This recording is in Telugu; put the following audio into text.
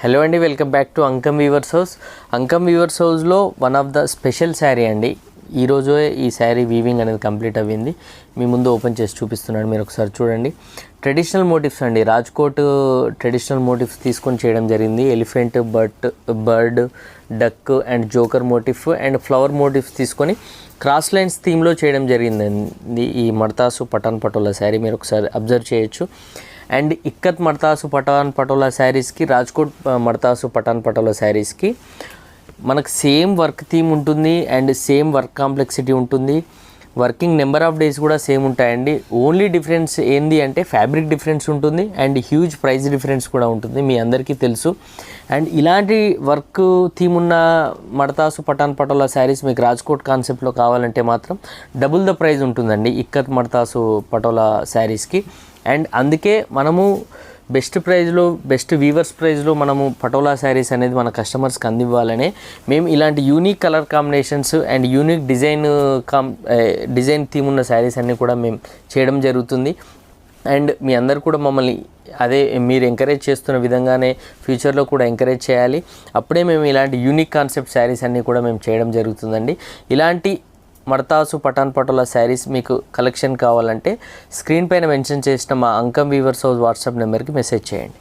హలో అండి, welcome back to Ankam weavers house. Ankam weavers హౌస్లో one of the special sari అండి. ఈరోజు ఈ శారీ వీవింగ్ అనేది కంప్లీట్ అయ్యింది. మీ ముందు ఓపెన్ చేసి చూపిస్తున్నాను, మీరు ఒకసారి చూడండి. ట్రెడిషనల్ మోటివ్స్ అండి, రాజ్కోట్ ట్రెడిషనల్ మోటివ్స్ తీసుకొని చేయడం జరిగింది. Elephant, bird, duck and joker motif and flower motives తీసుకొని క్రాస్ లైన్స్ థీమ్లో చేయడం జరిగిందండి. ఈ మడతాసు పటాన్ పటోలా శారీ మీరు ఒకసారి అబ్జర్వ్ చేయొచ్చు. అండ్ ఇక్కత్ మడతాసు పటాన్ పటోలా శారీస్కి, రాజ్కోట్ మడతాసు పటాన్ పటోలా శారీస్కి మనకు సేమ్ వర్క్ థీమ్ ఉంటుంది అండ్ సేమ్ వర్క్ కాంప్లెక్సిటీ ఉంటుంది. వర్కింగ్ నెంబర్ ఆఫ్ డేస్ కూడా సేమ్ ఉంటాయండి. ఓన్లీ డిఫరెన్స్ ఏంది అంటే ఫ్యాబ్రిక్ డిఫరెన్స్ ఉంటుంది అండ్ హ్యూజ్ ప్రైస్ డిఫరెన్స్ కూడా ఉంటుంది, మీ అందరికీ తెలుసు. అండ్ ఇలాంటి వర్క్ థీమ్ ఉన్న మడతాసు పటాన్ పటోలా శారీస్ మీకు రాజ్కోట్ కాన్సెప్ట్లో కావాలంటే మాత్రం డబుల్ ద ప్రైస్ ఉంటుందండి ఇక్కత్ మడతాసు పటోలా శారీస్కి. అండ్ అందుకే మనము బెస్ట్ ప్రైస్లో, బెస్ట్ వీవర్స్ ప్రైస్లో మనము పటోలా శారీస్ అనేది మన కస్టమర్స్కి అందివ్వాలనే మేము ఇలాంటి unique colour combinations and unique design theme ఉన్న శారీస్ అన్నీ కూడా మేము చేయడం జరుగుతుంది. అండ్ మీ అందరు కూడా మమ్మల్ని అదే మీరు ఎంకరేజ్ చేస్తున్న విధంగానే ఫ్యూచర్లో కూడా ఎంకరేజ్ చేయాలి. అప్పుడే మేము ఇలాంటి యూనిక్ కాన్సెప్ట్ శారీస్ అన్నీ కూడా మేము చేయడం జరుగుతుందండి. ఇలాంటి మడతాసు పటాన్ పటోలా శారీస్ మీకు కలెక్షన్ కావాలంటే స్క్రీన్ పైన మెన్షన్ చేసిన మా అంకమ్ వీవర్స్ హౌస్ వాట్సాప్ నెంబర్కి మెసేజ్ చేయండి.